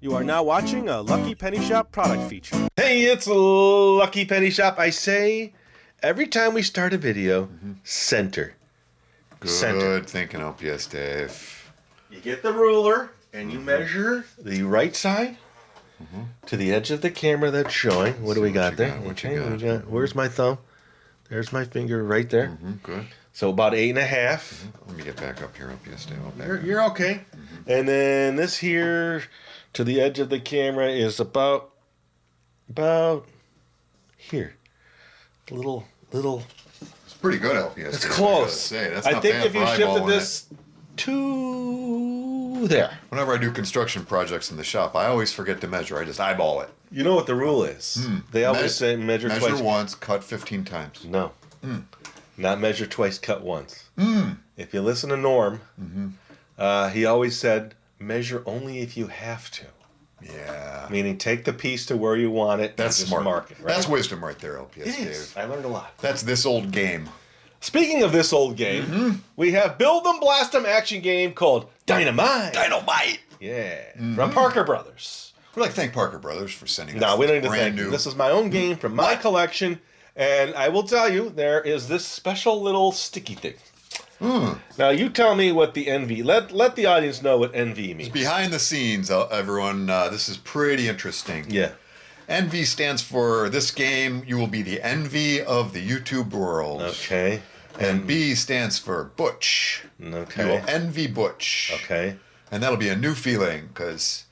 You are now watching a Lucky Penny Shop product feature. Hey, it's Lucky Penny Shop. I say every time we start a video, center. Good Center. thinking, LPS Dave. You get the ruler and you measure the right side to the edge of the camera that's showing. What do we got there? What you got? Where's my thumb? There's my finger right there. Good. So about 8.5. Let me get back up here, LPS Dave. I'll back You're okay. And then this here to the edge of the camera is about here. Little. It's pretty good, LPS. It's Dave, close. I gotta say. That's I not think bad if you for shifted eyeballing this to there. Whenever I do construction projects in the shop, I always forget to measure. I just eyeball it. You know what the rule is? They always say measure twice. Measure once, cut 15 times. No. Not measure twice, cut once. If you listen to Norm, he always said, measure only if you have to. Yeah. Meaning take the piece to where you want it. That's and just smart. Mark it, right? That's wisdom right there, LPS It Dave. is. I learned a lot. That's this old game. Speaking of this old game, we have Build 'em Blast 'em action game called Dynamite. Dynamite! Yeah. From Parker Brothers. We'd like to thank Parker Brothers for sending us No, we don't need to brand thank new. you. This is my own game from my collection, and I will tell you, there is this special little sticky thing. Now, you tell me what the NV... Let the audience know what NV means. Behind the scenes, everyone, this is pretty interesting. Yeah. NV stands for this game, you will be the envy of the YouTube world. Okay. And B stands for Butch. Okay. You will envy Butch. Okay. And that'll be a new feeling, because...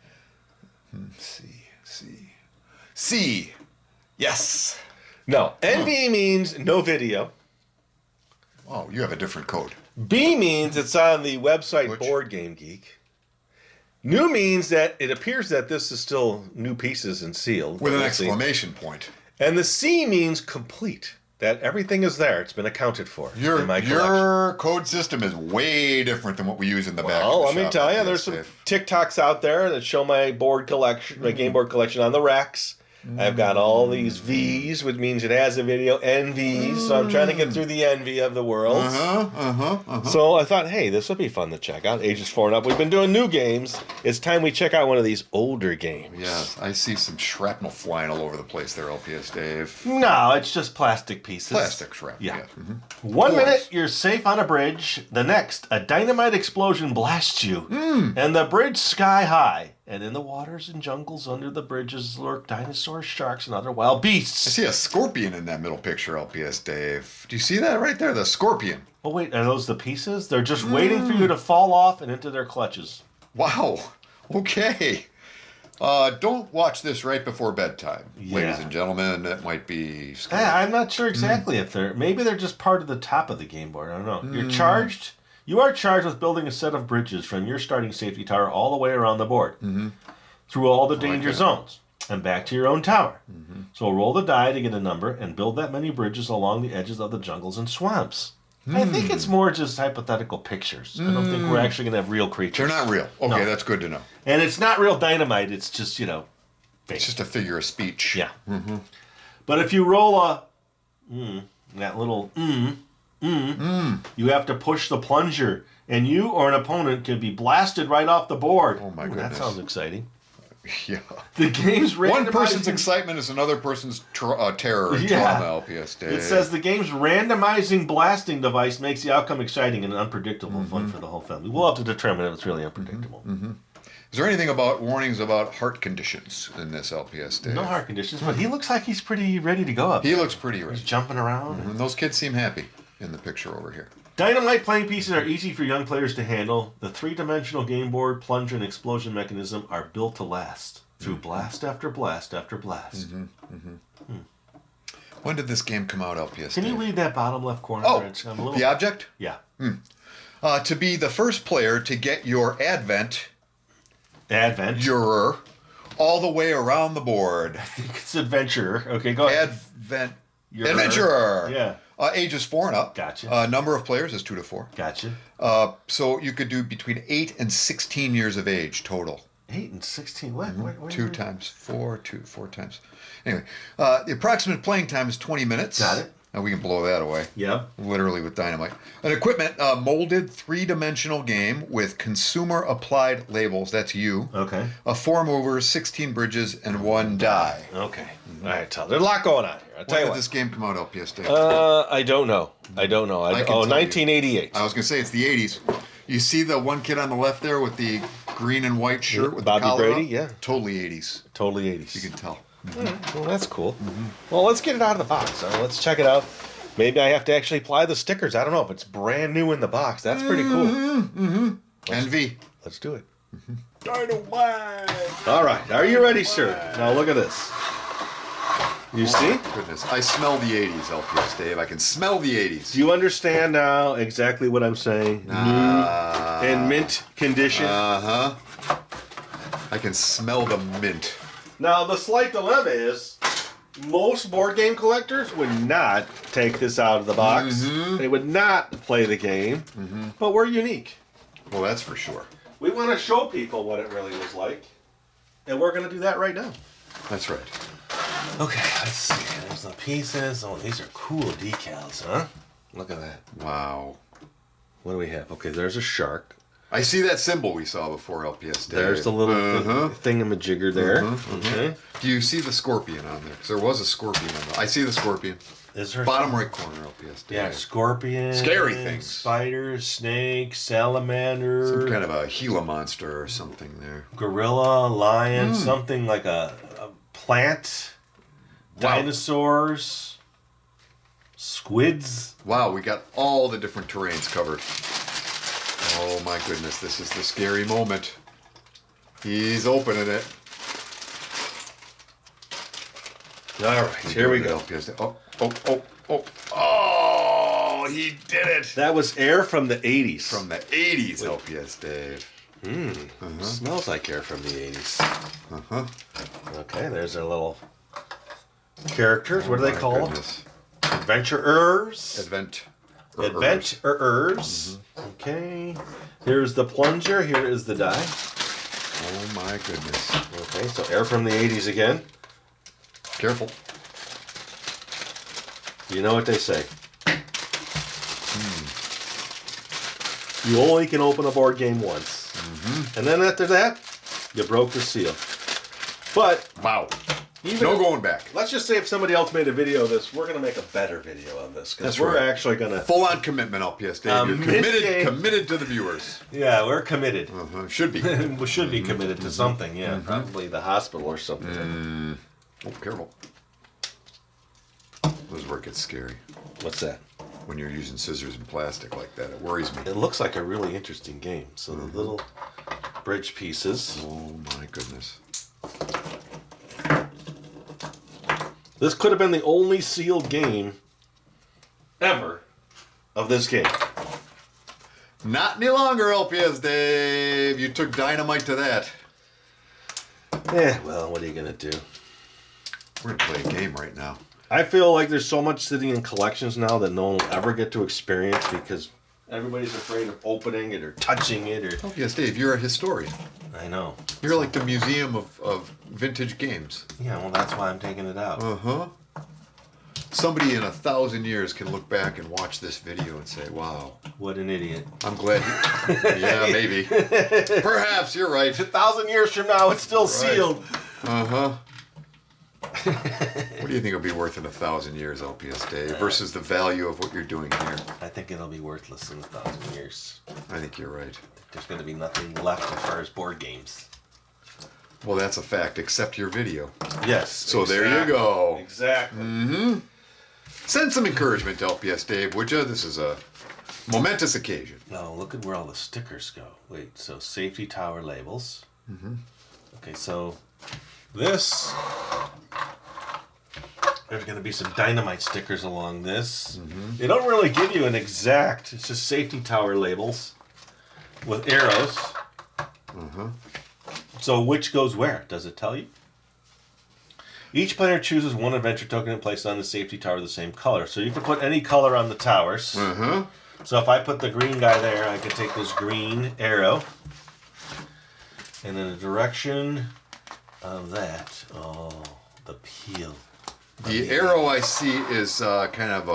C. Yes. No. NV means no video. Oh, you have a different code. B means it's on the website Which? Board Game Geek. New means that it appears that this is still new pieces and sealed. With an Let's see. exclamation point. And the C means complete. That everything is there. It's been accounted for in my collection. Your code system is way different than what we use in the back. Well, of the let me shop, tell you, LPS there's some Dave. TikToks out there that show my board collection, my game board collection on the racks. I've got all these V's, which means it has a video, NVs, so I'm trying to get through the envy of the world. So I thought, hey, this would be fun to check out. Ages 4 and up. We've been doing new games. It's time we check out one of these older games. Yes, I see some shrapnel flying all over the place there, LPS Dave. No, it's just plastic pieces. Plastic shrapnel. Yeah. Yes. 1 minute, you're safe on a bridge. The next, a dynamite explosion blasts you. And the bridge sky high. And in the waters and jungles under the bridges lurk dinosaurs, sharks, and other wild I beasts. see a scorpion in that middle picture, LPS Dave. Do you see that right there? The scorpion. Oh, wait, are those the pieces? They're just waiting for you to fall off and into their clutches. Wow. Okay. Don't watch this right before bedtime, ladies and gentlemen. That might be scary. I'm not sure exactly if they're... Maybe they're just part of the top of the game board. I don't know. You're charged... You are charged with building a set of bridges from your starting safety tower all the way around the board, through all the danger zones, and back to your own tower. So roll the die to get a number and build that many bridges along the edges of the jungles and swamps. I think it's more just hypothetical pictures. I don't think we're actually going to have real creatures. They're not real. Okay, No. that's good to know. And it's not real dynamite. It's just, fake. It's just a figure of speech. Yeah. But if you roll a... that little... you have to push the plunger, and you or an opponent can be blasted right off the board. Oh, my That goodness. sounds exciting. Yeah. The game's One person's randomizing... excitement is another person's terror and Yeah. trauma, LPS Dave. It says the game's randomizing blasting device makes the outcome exciting and unpredictable fun for the whole family. We'll have to determine if it's really unpredictable. Is there anything about warnings about heart conditions in this, LPS Dave? No heart conditions, but he looks like he's pretty ready to go up He there. looks pretty rich. He's jumping around. And those kids seem happy in the picture over here. Dynamite playing pieces are easy for young players to handle. The three-dimensional game board, plunger, and explosion mechanism are built to last through blast after blast after blast. When did this game come out, LPS Can Dave? you read that bottom left corner? Oh, Rich? I'm a little... the object? Yeah. To be the first player to get your Advent. Adventurer all the way around the board. I think it's adventurer. Okay, go ahead. Adventurer. Yeah. Ages 4 and up. Gotcha. Number of players is 2 to 4. Gotcha. So you could do between 8 and 16 years of age total. 8 and 16. What? What 2 times 4, 4 times. Anyway, the approximate playing time is 20 minutes. Got it. And we can blow that away. Yep. Literally with dynamite. An equipment, molded 3-dimensional game with consumer applied labels. That's you. Okay. A 4 movers, 16 bridges, and 1 die. Okay. All right, Tom. There's a lot going on here. I'll tell When you did what. this game come out, LPS Dave? I don't know. I can tell you. 1988. I was going to say it's the 80s. You see the one kid on the left there with the green and white shirt with Bobby the collar Brady? up? Yeah. Totally 80s. Totally 80s. You can tell. Well, that's cool. Well, let's get it out of the box. Let's check it out. Maybe I have to actually apply the stickers. I don't know if it's brand new in the box. That's pretty cool. Envy. Let's do it. Dynamite. All right. Are you ready, sir? Now look at this. You see? Goodness. I smell the 80s, LPS Dave. I can smell the 80s. Do you understand now exactly what I'm saying? New in mint condition. Uh-huh. I can smell the mint. Now, the slight dilemma is most board game collectors would not take this out of the box. They would not play the game. But we're unique. Well, that's for sure. We want to show people what it really was like. And we're going to do that right now. That's right. Okay, let's see. There's the pieces. Oh, these are cool decals, huh? Look at that. Wow. What do we have? Okay, there's a shark. I see that symbol we saw before, LPS Dave. There's the little thingamajigger there. Okay. Do you see the scorpion on there? Because there was a scorpion on there. I see the scorpion. Is there Bottom right corner, LPS Dave. Yeah, scorpion. Scary things. Spiders, snakes, salamander. Some kind of a Gila monster or something there. Gorilla, lion, something like a plant. Wow. Dinosaurs. Squids. Wow, we got all the different terrains covered. Oh my goodness, this is the scary moment. He's opening it. All right, here we go. Oh, he did it. That was air from the 80s. From the 80s, LPS Dave. Smells like air from the 80s. Okay, there's our little characters. What do they call them? Adventurers. Adventurers. Okay. Here's the plunger. Here is the die. Oh my goodness. Okay, so air from the 80s again. Careful. You know what they say. You only can open a board game once. And then after that, you broke the seal. But Wow. even No if- going back. let's just say if somebody else made a video of this, we're going to make a better video of this. Because That's we're right. actually going to... Full on commitment, LPS Dave. You're mid-game. committed to the viewers. Yeah, we're committed. Should be. We should be committed to something, yeah. Probably the hospital or something. Oh, careful. This is where it gets scary. What's that? When you're using scissors and plastic like that. It worries me. It looks like a really interesting game. So the little bridge pieces. Oh my goodness. This could have been the only sealed game ever of this game. Not any longer, LPS Dave. You took dynamite to that. Yeah, well, what are you going to do? We're going to play a game right now. I feel like there's so much sitting in collections now that no one will ever get to experience because everybody's afraid of opening it or touching it. Or LPS Dave, you're a historian. I know. You're like the museum of vintage games. Yeah, well, that's why I'm taking it out. Somebody in 1,000 years can look back and watch this video and say, wow, What an idiot. I'm glad yeah, maybe. Perhaps, you're right. 1,000 years from now, it's still sealed. What do you think it'll be worth in 1,000 years, LPS Dave, versus the value of what you're doing here? I think it'll be worthless in 1,000 years. I think you're right. There's going to be nothing left as far as board games. Well, that's a fact, except your video. Yes. So there you go. Exactly. Send some encouragement to LPS Dave, would you? This is a momentous occasion. No, look at where all the stickers go. Wait, so safety tower labels. Okay, so this, there's going to be some Dynamite stickers along this. They don't really give you an exact, it's just safety tower labels with arrows. So which goes where? Does it tell you? Each player chooses one adventure token and places on the safety tower the same color. So you can put any color on the towers. So if I put the green guy there, I could take this green arrow. And in the direction of that, oh, the peel. The arrow I see is kind of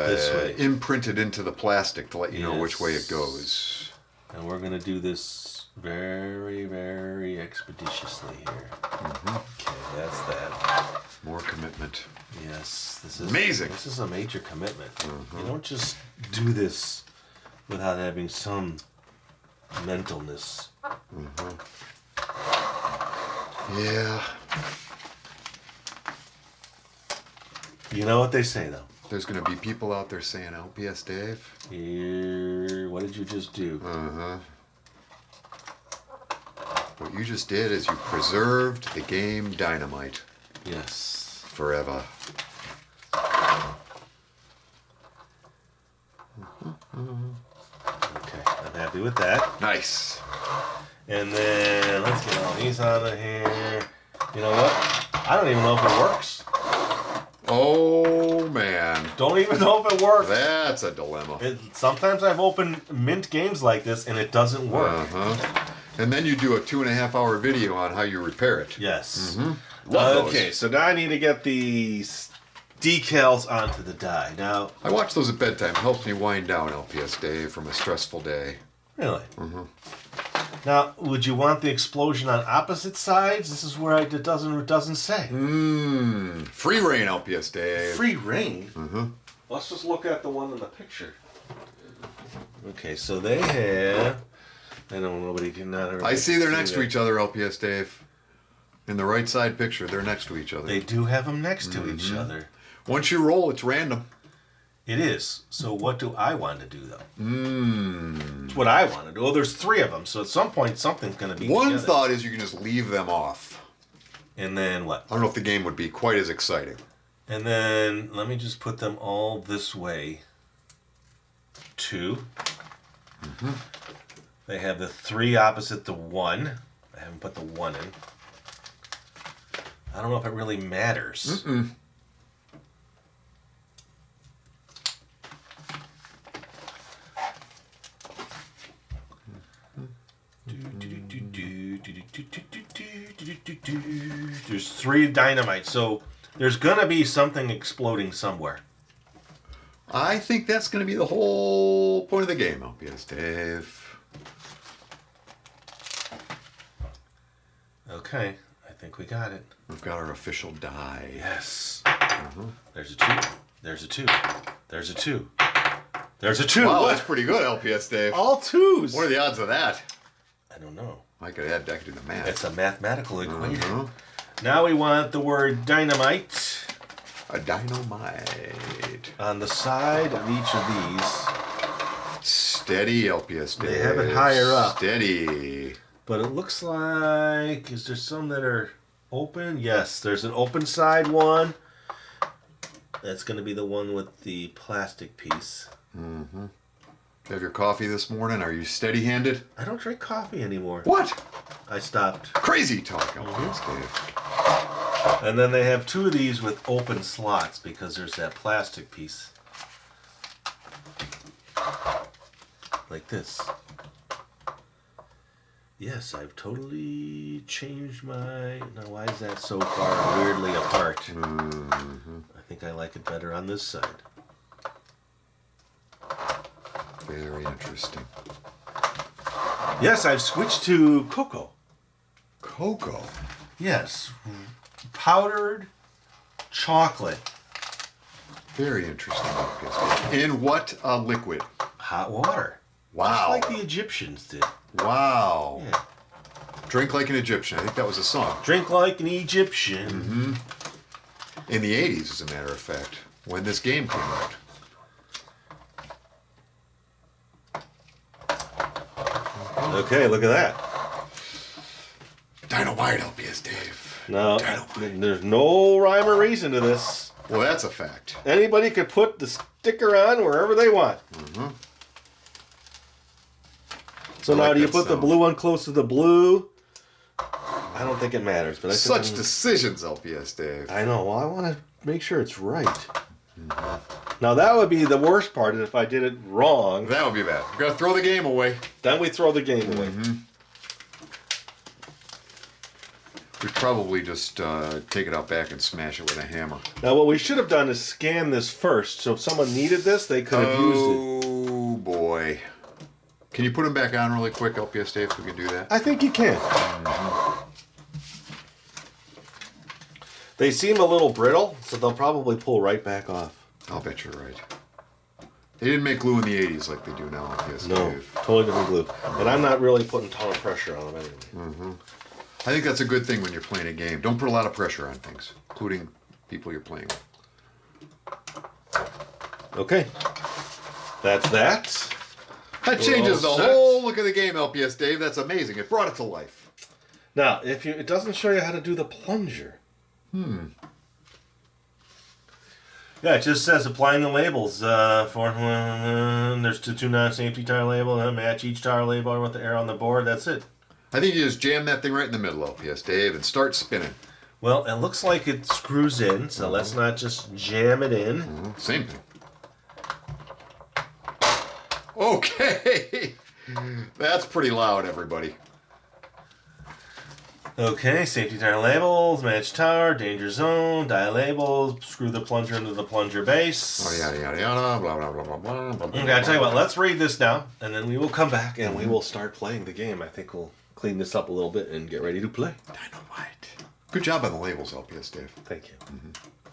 This way. imprinted into the plastic to let you know Yes. which way it goes. And we're going to do this very, very expeditiously here. Okay, that's that. More commitment. Yes, this is Amazing. This is a major commitment. You don't just do this without having some mentalness. Yeah. You know what they say, though. There's going to be people out there saying, LPS Dave. Here, what did you just do? What you just did is you preserved the game Dynamite Yes. forever. Okay, I'm happy with that. Nice. And then let's get all these out of here. You know what? I don't even know if it works. Oh, man. Don't even know if it works. That's a dilemma. Sometimes I've opened mint games like this and it doesn't work. And then you do a 2.5-hour video on how you repair it. Yes. Love Okay, those. so now I need to get these decals onto the die. Now, I watch those at bedtime. Helps me wind down, LPS Dave, from a stressful day. really? Now, would you want the explosion on opposite sides? This is where it doesn't say. Free reign, LPS Dave. Free reign? Let's just look at the one in the picture. Okay, so they have... I know nobody can... I see they're next to each other, LPS Dave. In the right side picture, they're next to each other. They do have them next to each other. Once you roll, it's random. It is. So what do I want to do, though? It's what I want to do. Oh, there's 3 of them, so at some point something's going to be One together. thought is you can just leave them off. And then what? I don't know if the game would be quite as exciting. And then let me just put them all this way. 2. They have the 3 opposite the 1. I haven't put the 1 in. I don't know if it really matters. There's 3 dynamite, so there's gonna be something exploding somewhere. I think that's going to be the whole point of the game, LPS Dave. Okay, I think we got it. We've got our official die. Yes. There's a 2. There's a 2. There's a 2. There's a 2. Wow, What? that's pretty good, LPS Dave. All 2s. What are the odds of that? I don't know. I could do the math. It's a mathematical equation. Now we want the word dynamite A dynamite. on the side of each of these. Steady, LPS Dave. They have it higher up. Steady. But it looks like, is there some that are open? Yes, there's an open side one. That's going to be the one with the plastic piece. Have your coffee this morning? Are you steady-handed? I don't drink coffee anymore. What? I stopped. Crazy talk, LPS Dave. And then they have 2 of these with open slots because there's that plastic piece. Like this. Yes, I've totally changed my... Now, why is that so far weirdly apart? I think I like it better on this side. Very interesting. Yes, I've switched to cocoa. Cocoa. Yes, powdered chocolate. Very interesting, LPS Dave. In what liquid? Hot water. Wow. Just like the Egyptians did. Wow. Yeah. Drink like an Egyptian. I think that was a song. Drink like an Egyptian. In the 80s, as a matter of fact, when this game came out. Okay, look at that. Dynamite, LPS Dave. Now, Dynamite. there's no rhyme or reason to this. Well, that's a fact. Anybody could put the sticker on wherever they want. So I now, like do you that put the sound. blue one close to the blue? I don't think it matters, but I think Such decisions, LPS Dave. I know. Well, I want to make sure it's right. Now, that would be the worst part, is if I did it wrong. That would be bad. We're going to throw the game away. Then we throw the game away. We'd probably just take it out back and smash it with a hammer. Now, what we should have done is scan this first, so if someone needed this, they could have used it. Oh, boy. Can you put them back on really quick, LPS Dave, if we can do that? I think you can. They seem a little brittle, so they'll probably pull right back off. I'll bet you're right. They didn't make glue in the 80s like they do now, LPS No, Dave. totally different glue. And I'm not really putting a ton of pressure on them anyway. I think that's a good thing when you're playing a game. Don't put a lot of pressure on things, including people you're playing with. Okay. That's that. That changes the All set. whole look of the game, LPS Dave. That's amazing. It brought it to life. Now, it doesn't show you how to do the plunger. Yeah, it just says applying the labels for there's two non-safety tire labels. Match each tire label with the arrow on the board. That's it. I think you just jam that thing right in the middle, LPS Dave, and start spinning. Well, it looks like it screws in, so let's not just jam it in. Same thing. Okay. That's pretty loud, everybody. Okay, safety tire labels, match tire, danger zone, die labels, screw the plunger into the plunger base. Oh, yada, yada, yada, blah, blah, blah, blah, blah, blah. Okay, I tell you what, let's read this now, and then we will come back and we will start playing the game. I think we'll clean this up a little bit and get ready to play. Dynamite. Good job on the labels, LPS Dave. Thank you.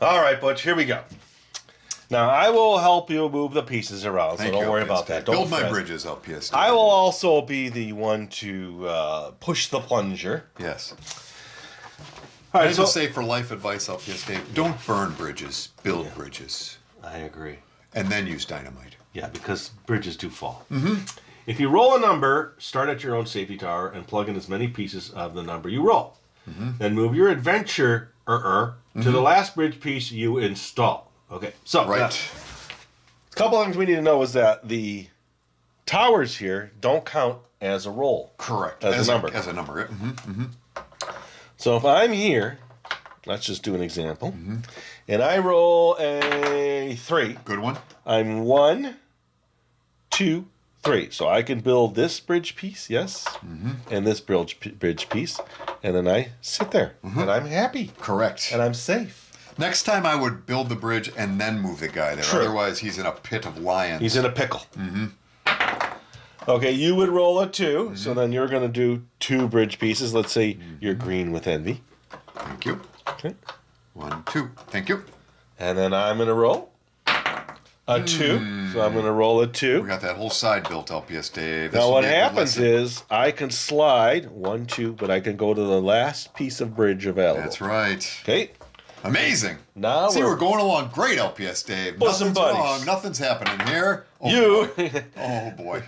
All right, Butch, here we go. Now, I will help you move the pieces around, so don't worry about that. Don't Build my fret. bridges, LPS Dave. I will also be the one to push the plunger. Yes. All I right, have so to say for life advice, LPS Dave, don't burn bridges, build bridges. I agree. And then use dynamite. Yeah, because bridges do fall. If you roll a number, start at your own safety tower and plug in as many pieces of the number you roll. Then move your adventure to the last bridge piece you install. Okay, so Right. now, a couple of things we need to know is that the towers here don't count as a roll. Correct. As a number. As a number. So if I'm here, let's just do an example, and I roll a 3. Good one. I'm 1, 2, 3. So I can build this bridge piece, yes, and this bridge piece, and then I sit there, and I'm happy, Correct. and I'm safe. Next time I would build the bridge and then move the guy there. True. Otherwise, he's in a pit of lions. He's in a pickle. Okay, you would roll a 2, so then you're going to do 2 bridge pieces. Let's say you're green with envy. Thank you. Okay. 1, 2. Thank you. And then I'm going to roll a 2, so I'm going to roll a 2. We got that whole side built, LPS Dave. This Now will what be a good happens lesson. is I can slide 1, 2, but I can go to the last piece of bridge available. That's right. Okay. Amazing. Now See, we're going along great, LPS Dave. Bosom Nothing's buddies. wrong. Nothing's happening here. Oh, you Oh, boy.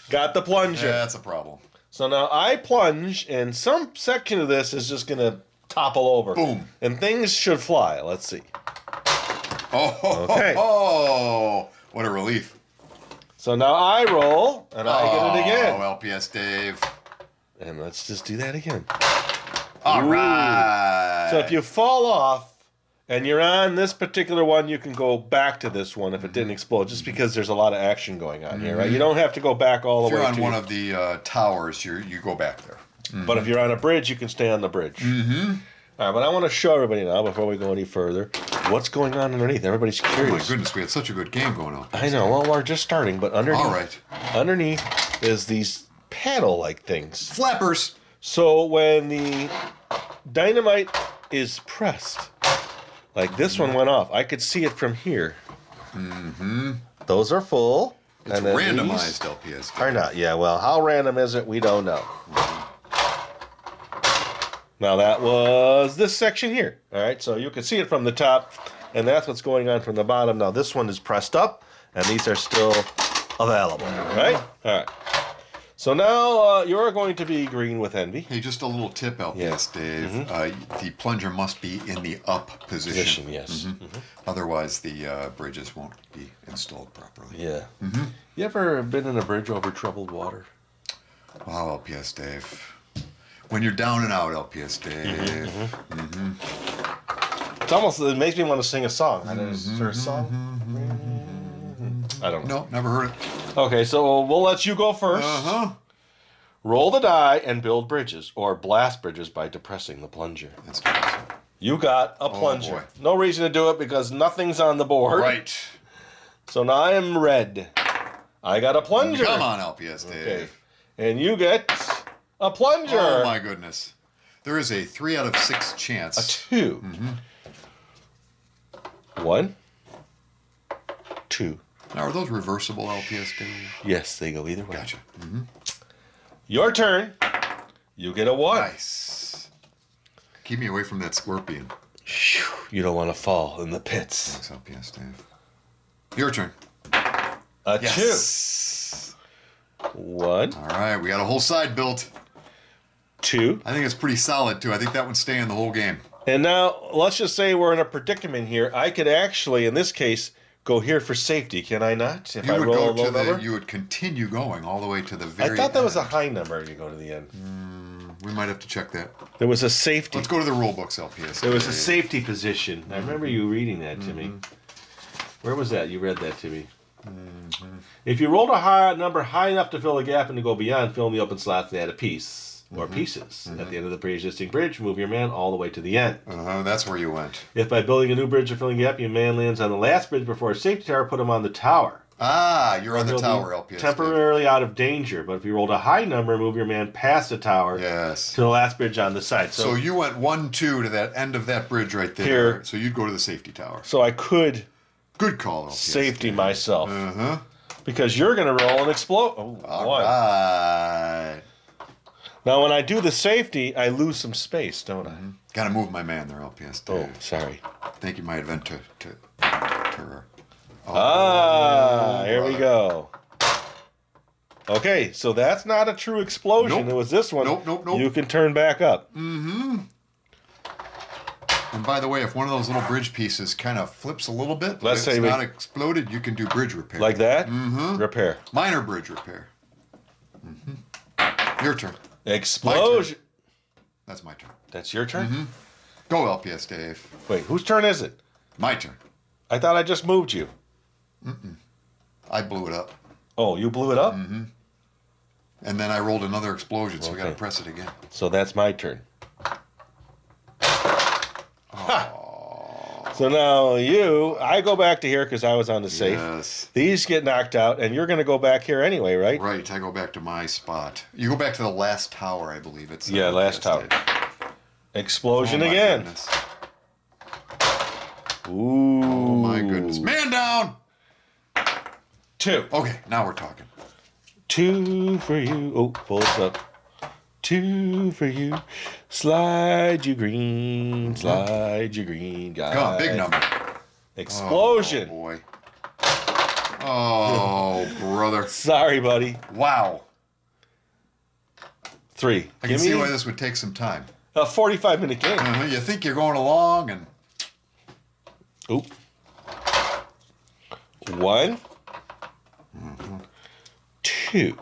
got the plunger. Yeah, that's a problem. So now I plunge, and some section of this is just going to topple over. Boom. And things should fly. Let's see. Oh, Okay. What a relief. So now I roll, and I get it again. Oh, LPS Dave. And let's just do that again. All Ooh. right. So if you fall off and you're on this particular one, you can go back to this one if it didn't explode, just because there's a lot of action going on here, right? You don't have to go back all If the you're way on to one of the towers, you go back there. But if you're on a bridge, you can stay on the bridge. All right, but I want to show everybody now, before we go any further, what's going on underneath. Everybody's Oh, my curious. goodness, we had such a good game going on. I know. Well, we're just starting, but underneath, All right. underneath is these paddle-like things. Flappers. So when the dynamite is pressed, like this one went off, I could see it from here. Those are full. It's and then randomized, these LPS Dave. are not. Yeah, well, how random is it? We don't know. Now that was this section here. All right, so you can see it from the top, and that's what's going on from the bottom. Now this one is pressed up, and these are still available. Right? All right. So now you're going to be green with envy. Hey, just a little tip, LPS Dave. The plunger must be in the up position. Yes. Otherwise, the bridges won't be installed properly. Yeah. You ever been in a bridge over troubled water? Wow, LPS Dave. When you're down and out, LPS Dave. It's almost, it makes me want to sing a song. Is there a song? I don't know. No, never heard it. Okay, so we'll let you go first. Uh-huh. Roll the die and build bridges, or blast bridges by depressing the plunger. Let's do this. You got a plunger. Boy. No reason to do it because nothing's on the board. Right. So now I am red. I got a plunger. Come on, LPS Dave. Okay. And you get a plunger. Oh, my goodness. There is a 3 out of 6 chance. A 2. 1, 2. Now, are those reversible, LPS Dave? Yes, they go either way. Gotcha. Your turn. You get a 1. Nice. Keep me away from that scorpion. You don't want to fall in the pits. Thanks, LPS Dave. Your turn. A Yes. 2. 1, All right, we got a whole side built. 2. I think it's pretty solid, too. I think that one's staying the whole game. And now, let's just say we're in a predicament here. I could actually, in this case, go here for safety, can I not? If You I would roll a go low to the. number? You would continue going all the way to the very. I thought that was a end. high number to go to the end. We might have to check that. There was a safety. Let's go to the rule books, LPS. There was a safety position. I remember you reading that to me. Where was that? You read that to me. If you rolled a high number high enough to fill a gap and to go beyond, fill in the open slots and add a piece or pieces. At the end of the pre-existing bridge, move your man all the way to the end. That's where you went. If by building a new bridge or filling a gap, your man lands on the last bridge before a safety tower, put him on the tower. You're on the He'll tower, be LPS. temporarily out of danger, but if you rolled a high number, move your man past the tower Yes. to the last bridge on the side. So you went 1, 2 to that end of that bridge right there. Here. So you'd go to the safety tower. So I could Good call, LPS. safety myself. Uh-huh. Because you're going to roll and explode. Oh, All 1. right. Now, when I do the safety, I lose some space, don't I? Got to move my man there, LPS. Oh, sorry. Thank you, my adventure. Here we go. Okay, so that's not a true explosion. Nope. It was this one. Nope. You can turn back up. And by the way, if one of those little bridge pieces kind of flips a little bit, Let's if say it's we- not exploded, you can do bridge repair. Like that? Repair. Minor bridge repair. Your turn. Explosion. That's my turn. That's your turn? Go, LPS Dave. Wait, whose turn is it? My turn. I thought I just moved you. I blew it up. Oh, you blew it up? And then I rolled another explosion, so we got to Okay. press it again. So that's my turn. So now I go back to here because I was on the safe. Yes. These get knocked out, and you're going to go back here anyway, right? Right, I go back to my spot. You go back to the last tower, I believe it's. Yeah, last tower. Explosion my again. goodness. Ooh. Oh my goodness. Man down! 2. Okay, now we're talking. 2 for you. Oh, pull this up. 2 for you. Slide you green, guy. Come on, big number. Explosion. Oh, boy. Oh, brother. Sorry, buddy. Wow. 3. I can see why this would take some time. a 45-minute game. You think you're going along and... Oop. 1. 2.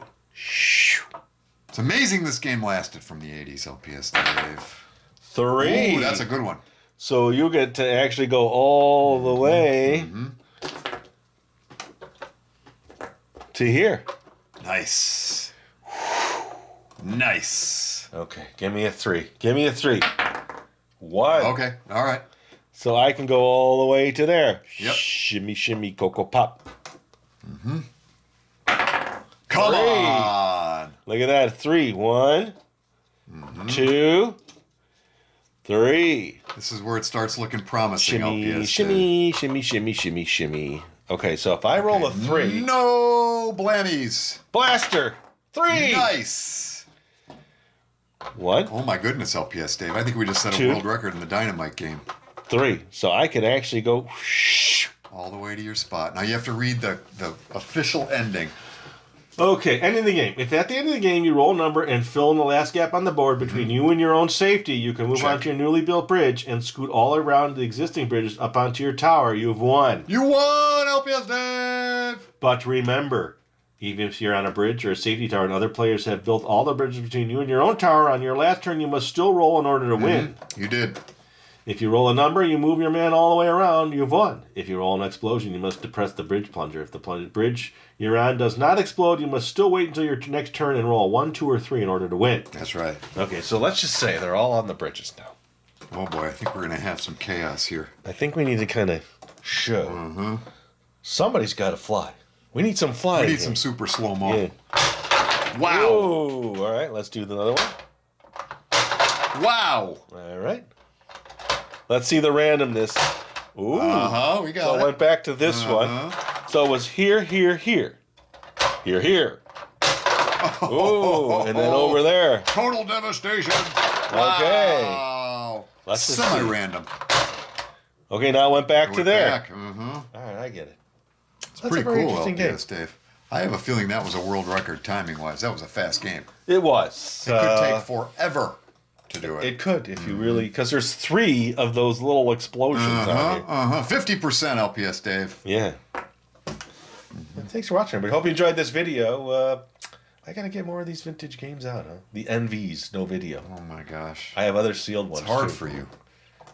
It's amazing this game lasted from the 80s, LPS Dave. 3. Ooh, that's a good one. So you get to actually go all the way to here. Nice. Nice. Okay, give me a 3. Give me a 3. 1. Okay, all right. So I can go all the way to there. Yep. Shimmy, shimmy, cocoa pop. Come 3. on. Look at that. 3. 1, 2, 3. This is where it starts looking promising, Shimmy, LPS. shimmy, shimmy, shimmy, shimmy, shimmy. Okay, so if I roll a 3. No blammies. Blaster. 3. Nice. 1, Oh my goodness, LPS Dave. I think we just set a 2. world record in the Dynamite game. 3. So I can actually go. All the way to your spot. Now you have to read the official ending. Okay, ending the game. If at the end of the game you roll a number and fill in the last gap on the board between you and your own safety, you can move on to your newly built bridge and scoot all around the existing bridges up onto your tower. You've won. You won, LPS Dave! But remember, even if you're on a bridge or a safety tower and other players have built all the bridges between you and your own tower, on your last turn you must still roll in order to win. You did. If you roll a number, you move your man all the way around, you've won. If you roll an explosion, you must depress the bridge plunger. If the bridge you're on does not explode, you must still wait until your next turn and roll 1, 2, or 3 in order to win. That's right. Okay, so let's just say they're all on the bridges now. Oh boy, I think we're going to have some chaos here. I think we need to kind of show. Somebody's got to fly. We need some flying. We need some super slow-mo. Yeah. Wow. Whoa. All right, let's do another one. Wow. All right. Let's see the randomness. Ooh. We got so it. I went back to this one. So it was here, here, here. Here, here. Ooh, and then over there. Total devastation. Okay. Wow. Let's just see. Semi-random. Okay, now I went back to there. Back. All right, I get it. It's That's pretty a very cool, interesting LPS, game. Dave. I have a feeling that was a world record timing-wise. That was a fast game. It was. It could take forever to do it. It could, if you really... Because there's 3 of those little explosions out here. 50% LPS, Dave. Yeah. Thanks for watching, everybody. Hope you enjoyed this video. I got to get more of these vintage games out, huh? The NVs, no video. Oh, my gosh. I have other sealed ones, It's hard too. for you.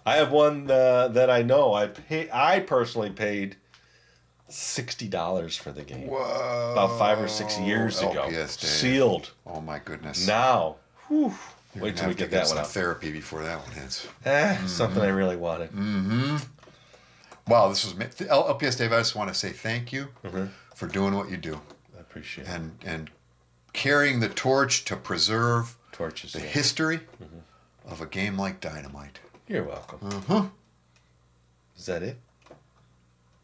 I have one that I know. I personally paid $60 for the game. Whoa. About 5 or 6 years ago. LPS, Dave. Sealed. Oh, my goodness. Now, whew, You're wait gonna till we have to get that one some out. therapy before that one hits. Something I really wanted. Wow, this was LPS, Dave. I just want to say thank you for doing what you do I appreciate it. and carrying the torch to preserve Torches. the Yeah. history of a game like Dynamite. You're welcome. Is that it?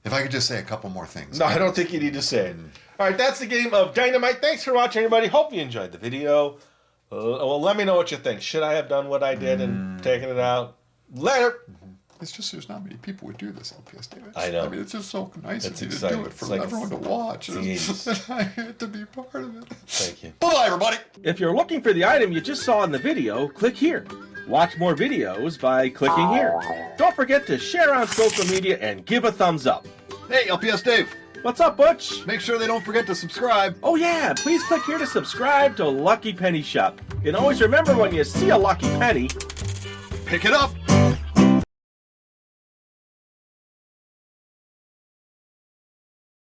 If I could just say a couple more things. No, I don't think you need to say it. All right, that's the game of Dynamite. Thanks for watching, everybody. Hope you enjoyed the video. Well, let me know what you think. Should I have done what I did and taken it out? Later. It's just there's not many people would do this, LPS, David. I know. I mean, it's just so nice It's of you exciting. to do it It's for like everyone to watch. it's the I had to be part of it. Thank you. Bye-bye, everybody. If you're looking for the item you just saw in the video, click here. Watch more videos by clicking here. Don't forget to share on social media and give a thumbs up. Hey, LPS Dave, What's up, Butch? make sure they don't forget to subscribe. Oh yeah, please click here to subscribe to Lucky Penny Shop. And always remember, when you see a lucky penny, Pick it up.